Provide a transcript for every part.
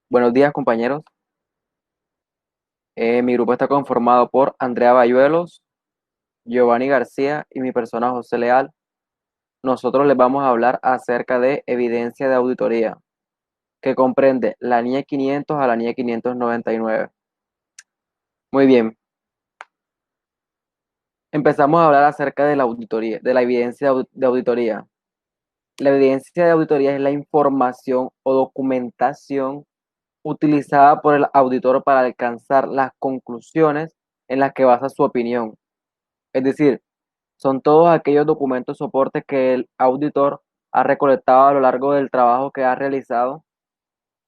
Buenos días, compañeros. Mi grupo está conformado por Andrea Bayuelos, Giovanni García y mi persona José Leal. Nosotros les vamos a hablar acerca de evidencia de auditoría, que comprende la NIE 500 a la NIE 599. Muy bien, empezamos a hablar acerca de la auditoría, de la evidencia de auditoría. La evidencia de auditoría es la información o documentación utilizada por el auditor para alcanzar las conclusiones en las que basa su opinión. Es decir, son todos aquellos documentos soportes que el auditor ha recolectado a lo largo del trabajo que ha realizado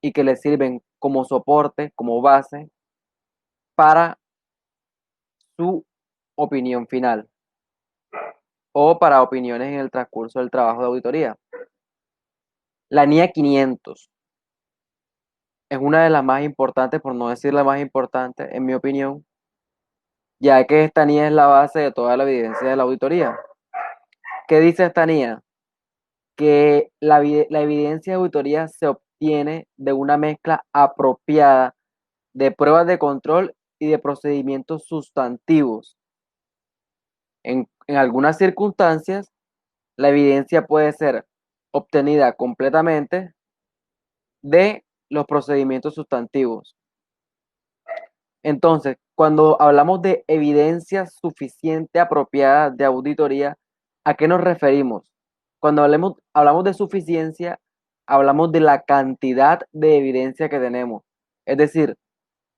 y que le sirven como soporte, como base para su opinión final o para opiniones en el transcurso del trabajo de auditoría. La NIA 500 es una de las más importantes, por no decir la más importante, en mi opinión, ya que esta NIA es la base de toda la evidencia de la auditoría. ¿Qué dice esta NIA? Que la evidencia de auditoría se obtiene de una mezcla apropiada de pruebas de control y de procedimientos sustantivos. En algunas circunstancias, la evidencia puede ser obtenida completamente de los procedimientos sustantivos. Entonces, cuando hablamos de evidencia suficiente apropiada de auditoría, ¿a qué nos referimos? Cuando hablamos de suficiencia, hablamos de la cantidad de evidencia que tenemos. Es decir,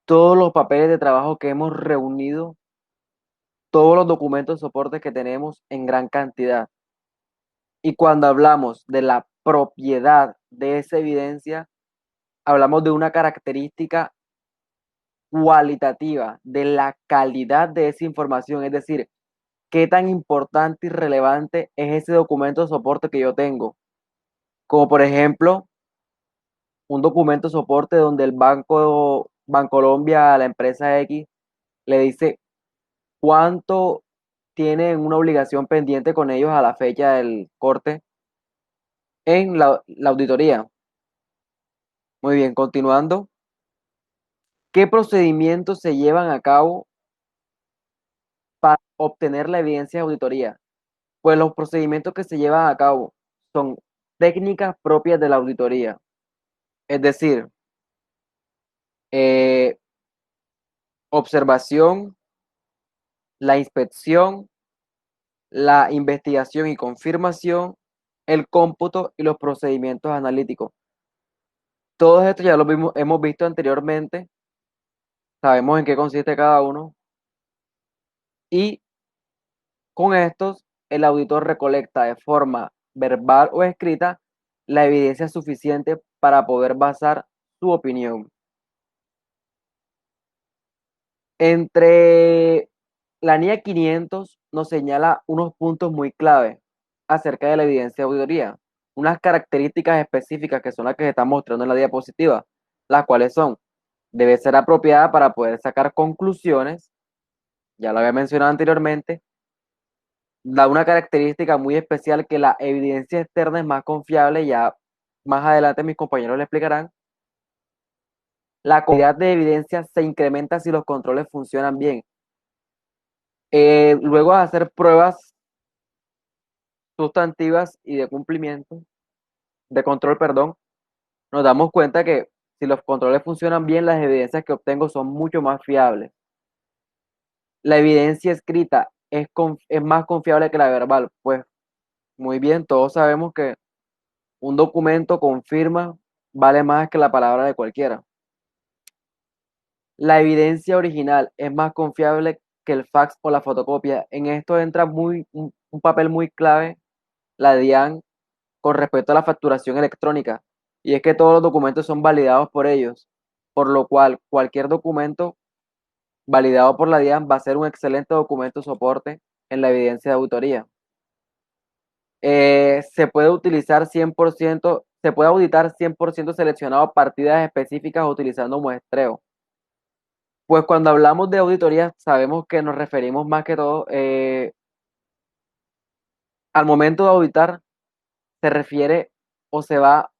todos los papeles de trabajo que hemos reunido, todos los documentos de soporte que tenemos en gran cantidad. Y cuando hablamos de la propiedad de esa evidencia, hablamos de una característica cualitativa, de la calidad de esa información, es decir, qué tan importante y relevante es ese documento de soporte que yo tengo. Como por ejemplo, un documento de soporte donde el Bancolombia a la empresa X le dice cuánto tienen una obligación pendiente con ellos a la fecha del corte en la auditoría. Muy bien, continuando. ¿Qué procedimientos se llevan a cabo para obtener la evidencia de auditoría? Pues los procedimientos que se llevan a cabo son técnicas propias de la auditoría, es decir, eh, observación, la inspección, la investigación y confirmación, el cómputo y los procedimientos analíticos. Todos estos ya hemos visto anteriormente, sabemos en qué consiste cada uno y con estos el auditor recolecta de forma verbal o escrita la evidencia suficiente para poder basar su opinión. Entre la NIA 500 nos señala unos puntos muy clave acerca de la evidencia de auditoría, unas características específicas que son las que se están mostrando en la diapositiva, las cuales son, debe ser apropiada para poder sacar conclusiones, ya lo había mencionado anteriormente, da una característica muy especial que la evidencia externa es más confiable, ya más adelante mis compañeros le explicarán. La calidad de evidencia se incrementa si los controles funcionan bien. Luego de hacer pruebas sustantivas y de cumplimiento, de control, perdón, nos damos cuenta que si los controles funcionan bien, las evidencias que obtengo son mucho más fiables. La evidencia escrita es más confiable que la verbal, pues muy bien, todos sabemos que un documento con firma vale más que la palabra de cualquiera. La evidencia original es más confiable que el fax o la fotocopia. En esto entra un papel muy clave la DIAN con respecto a la facturación electrónica, y es que todos los documentos son validados por ellos, por lo cual cualquier documento validado por la DIAN va a ser un excelente documento soporte en la evidencia de autoría. Se puede utilizar 100%, se puede auditar 100% seleccionado partidas específicas utilizando muestreo. Pues cuando hablamos de auditoría sabemos que nos referimos más que todo al momento de auditar se refiere o se va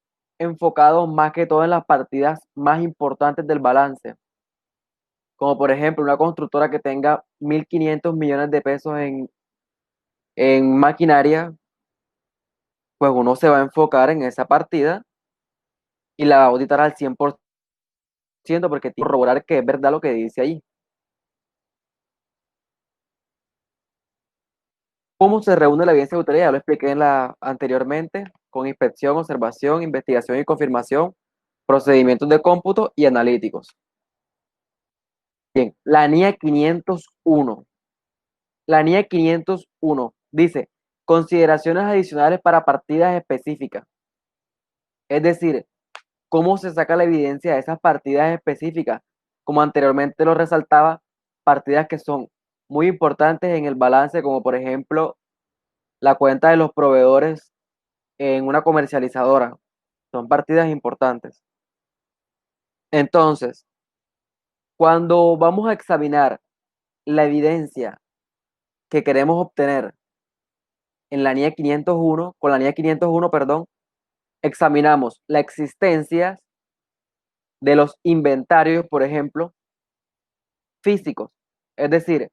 enfocados más que todo en las partidas más importantes del balance, como por ejemplo una constructora que tenga 1.500 millones de pesos en maquinaria, pues uno se va a enfocar en esa partida y la va a auditar al 100% porque tiene que corroborar que es verdad lo que dice ahí. ¿Cómo se reúne la evidencia de auditoría? Ya lo expliqué anteriormente, con inspección, observación, investigación y confirmación, procedimientos de cómputo y analíticos. Bien, la NIA 501. La NIA 501 dice, consideraciones adicionales para partidas específicas. Es decir, ¿cómo se saca la evidencia de esas partidas específicas? Como anteriormente lo resaltaba, partidas que son muy importantes en el balance, como por ejemplo la cuenta de los proveedores en una comercializadora. Son partidas importantes. Entonces, cuando vamos a examinar la evidencia que queremos obtener en la NIA 501, con la NIA 501, perdón, examinamos la existencia de los inventarios, por ejemplo, físicos. Es decir,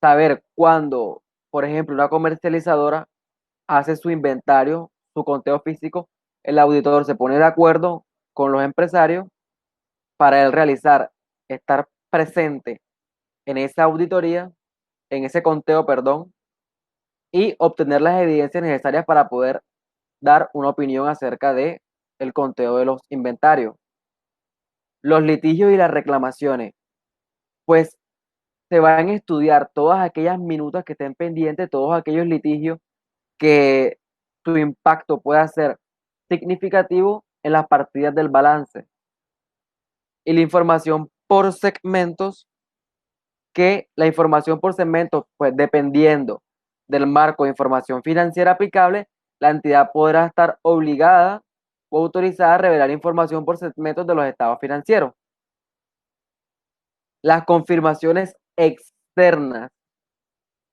saber cuándo, por ejemplo, una comercializadora hace su inventario, su conteo físico, el auditor se pone de acuerdo con los empresarios para él realizar, estar presente en esa auditoría, en ese conteo, perdón, y obtener las evidencias necesarias para poder dar una opinión acerca de el conteo de los inventarios. Los litigios y las reclamaciones, pues se van a estudiar todas aquellas minutas que estén pendientes, todos aquellos litigios que su impacto pueda ser significativo en las partidas del balance. Y la información por segmentos, que la información por segmentos, pues dependiendo del marco de información financiera aplicable, la entidad podrá estar obligada o autorizada a revelar información por segmentos de los estados financieros. Las confirmaciones externas.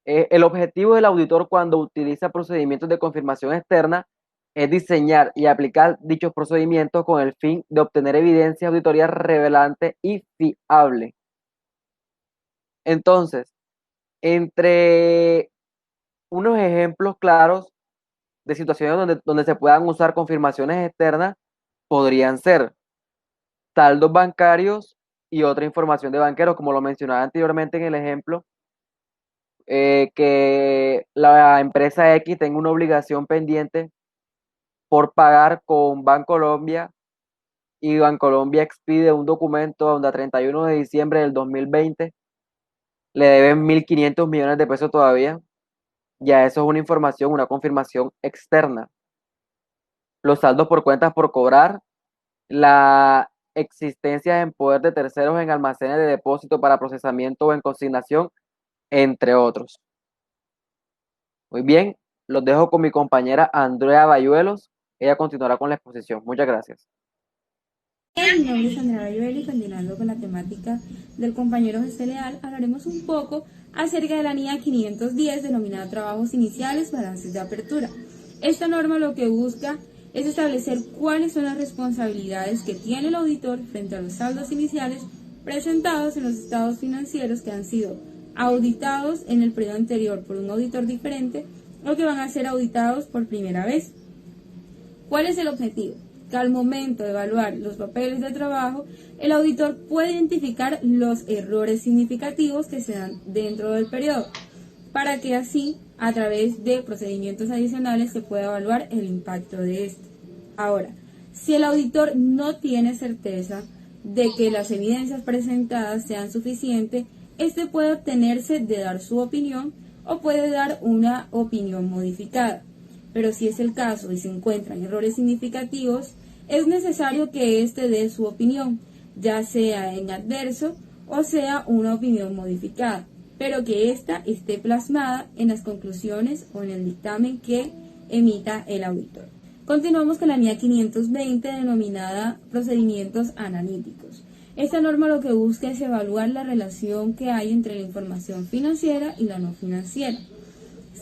El objetivo del auditor cuando utiliza procedimientos de confirmación externa es diseñar y aplicar dichos procedimientos con el fin de obtener evidencia auditoría relevante y fiable. Entonces, entre unos ejemplos claros de situaciones donde se puedan usar confirmaciones externas podrían ser saldos bancarios y otra información de banqueros, como lo mencionaba anteriormente en el ejemplo, que la empresa X tenga una obligación pendiente por pagar con Bancolombia y Bancolombia expide un documento donde a 31 de diciembre del 2020 le deben 1.500 millones de pesos todavía. Ya eso es una información, una confirmación externa. Los saldos por cuentas por cobrar, la existencia en poder de terceros en almacenes de depósito para procesamiento o en consignación, entre otros. Muy bien, los dejo con mi compañera Andrea Bayuelos. Ella continuará con la exposición. Muchas gracias. Mi nombre es Andrea Bayuelo y continuando con la temática del compañero José Leal, hablaremos un poco acerca de la NIA 510 denominada Trabajos Iniciales, Balances de Apertura. Esta norma lo que busca es establecer cuáles son las responsabilidades que tiene el auditor frente a los saldos iniciales presentados en los estados financieros que han sido auditados en el periodo anterior por un auditor diferente o que van a ser auditados por primera vez. ¿Cuál es el objetivo? Que al momento de evaluar los papeles de trabajo, el auditor puede identificar los errores significativos que se dan dentro del periodo, para que así, a través de procedimientos adicionales, se pueda evaluar el impacto de esto. Ahora, si el auditor no tiene certeza de que las evidencias presentadas sean suficientes, este puede obtenerse de dar su opinión o puede dar una opinión modificada. Pero si es el caso y se encuentran errores significativos, es necesario que éste dé su opinión, ya sea en adverso o sea una opinión modificada, pero que ésta esté plasmada en las conclusiones o en el dictamen que emita el auditor. Continuamos con la NIA 520 denominada Procedimientos Analíticos. Esta norma lo que busca es evaluar la relación que hay entre la información financiera y la no financiera.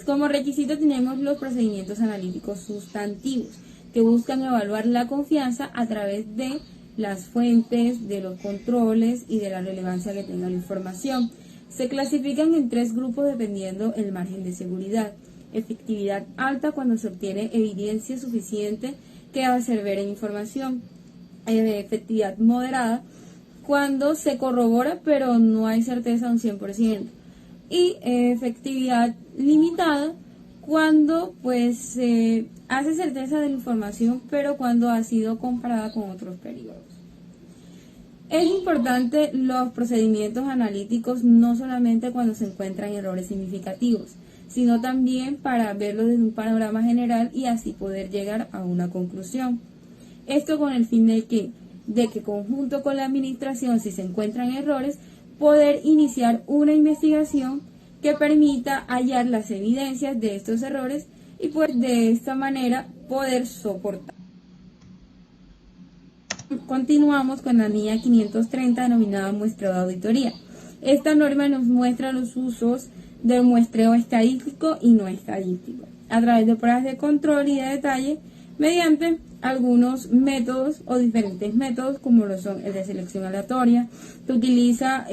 Como requisito tenemos los procedimientos analíticos sustantivos, que buscan evaluar la confianza a través de las fuentes, de los controles y de la relevancia que tenga la información. Se clasifican en 3 grupos dependiendo el margen de seguridad. Efectividad alta cuando se obtiene evidencia suficiente que asevere información. Efectividad moderada cuando se corrobora pero no hay certeza un 100%. Y efectividad limitada cuando pues se hace certeza de la información pero cuando ha sido comparada con otros periodos. Es importante los procedimientos analíticos no solamente cuando se encuentran errores significativos, sino también para verlo desde un panorama general y así poder llegar a una conclusión. Esto con el fin de que conjunto con la administración, si se encuentran errores, poder iniciar una investigación que permita hallar las evidencias de estos errores y pues de esta manera poder soportar. Continuamos con la NIA 530 denominada muestreo de auditoría. Esta norma nos muestra los usos del muestreo estadístico y no estadístico a través de pruebas de control y de detalle mediante algunos métodos o diferentes métodos como lo son el de selección aleatoria, que utiliza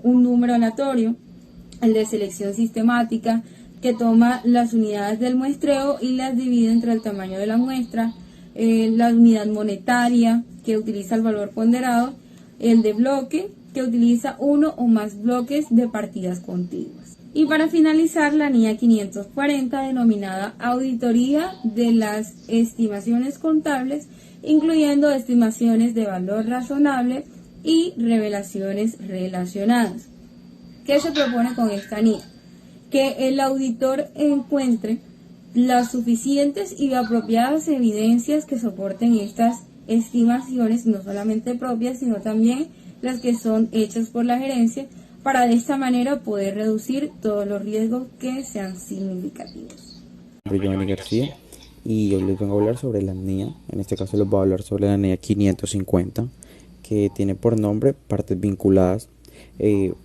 un número aleatorio, el de selección sistemática, que toma las unidades del muestreo y las divide entre el tamaño de la muestra, la unidad monetaria, que utiliza el valor ponderado, el de bloque, que utiliza uno o más bloques de partidas contiguas. Y para finalizar, la NIA 540 denominada auditoría de las estimaciones contables, incluyendo estimaciones de valor razonable y revelaciones relacionadas. ¿Qué se propone con esta NIA? Que el auditor encuentre las suficientes y apropiadas evidencias que soporten estas estimaciones, no solamente propias, sino también las que son hechas por la gerencia, para de esta manera poder reducir todos los riesgos que sean significativos. Soy Giovanni García y hoy les vengo a hablar sobre la NIA. En este caso les voy a hablar sobre la NIA 550, que tiene por nombre partes vinculadas.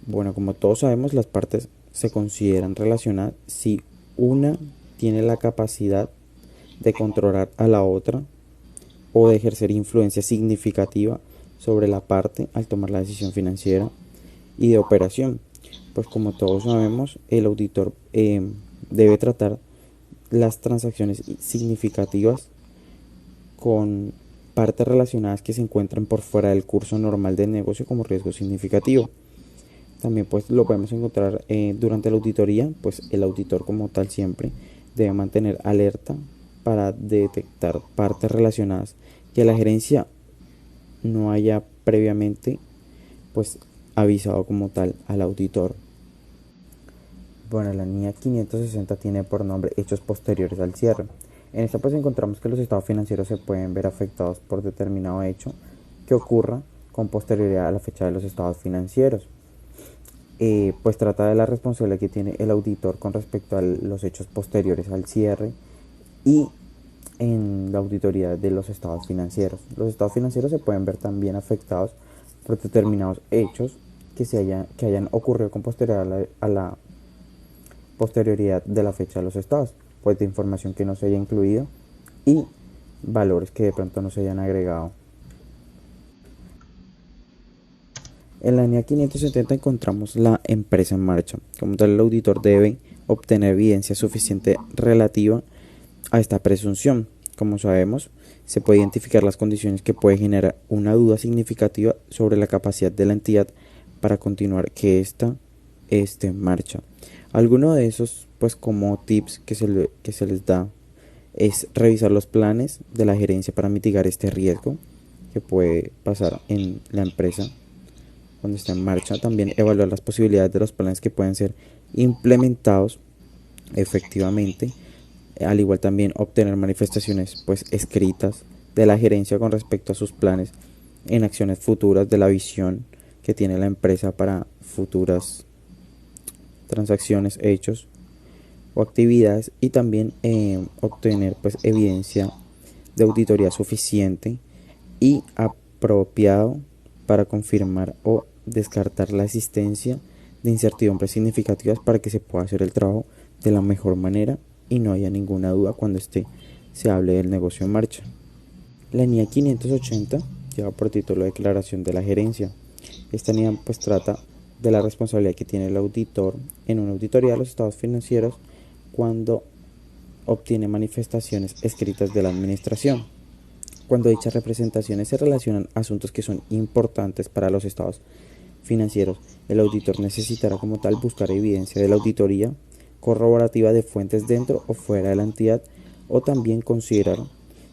Bueno, como todos sabemos, las partes se consideran relacionadas si una tiene la capacidad de controlar a la otra o de ejercer influencia significativa sobre la parte al tomar la decisión financiera y de operación. Pues como todos sabemos, el auditor debe tratar las transacciones significativas con partes relacionadas que se encuentran por fuera del curso normal del negocio como riesgo significativo. También pues lo podemos encontrar durante la auditoría. Pues el auditor como tal siempre debe mantener alerta para detectar partes relacionadas que la gerencia no haya previamente pues avisado como tal al auditor. Bueno, la NIA 560 tiene por nombre hechos posteriores al cierre. En esta pues encontramos que los estados financieros se pueden ver afectados por determinado hecho que ocurra con posterioridad a la fecha de los estados financieros. Pues trata de la responsabilidad que tiene el auditor con respecto a los hechos posteriores al cierre y en la auditoría de los estados financieros. Los estados financieros se pueden ver también afectados por determinados hechos que hayan ocurrido con posterioridad a la posterioridad de la fecha de los estados, pues de información que no se haya incluido y valores que de pronto no se hayan agregado. En la NIA 570 encontramos la empresa en marcha. Como tal, el auditor debe obtener evidencia suficiente relativa a esta presunción. Como sabemos, se puede identificar las condiciones que puede generar una duda significativa sobre la capacidad de la entidad para continuar que ésta esté en marcha. Alguno de esos, pues como tips que se les da, es revisar los planes de la gerencia para mitigar este riesgo que puede pasar en la empresa cuando está en marcha. También evaluar las posibilidades de los planes que pueden ser implementados efectivamente. Al igual también obtener manifestaciones pues escritas de la gerencia con respecto a sus planes en acciones futuras, de la visión que tiene la empresa para futuras transacciones, hechos o actividades, y también obtener pues evidencia de auditoría suficiente y apropiado para confirmar o descartar la existencia de incertidumbres significativas para que se pueda hacer el trabajo de la mejor manera y no haya ninguna duda cuando se hable del negocio en marcha. La NIA 580 lleva por título Declaración de la Gerencia. Esta NIA pues trata de la responsabilidad que tiene el auditor en una auditoría de los estados financieros cuando obtiene manifestaciones escritas de la administración. Cuando dichas representaciones se relacionan a asuntos que son importantes para los estados financieros, el auditor necesitará como tal buscar evidencia de la auditoría corroborativa de fuentes dentro o fuera de la entidad, o también considerar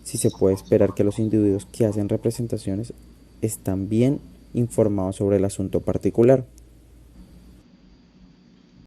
si se puede esperar que los individuos que hacen representaciones están bien informados sobre el asunto particular.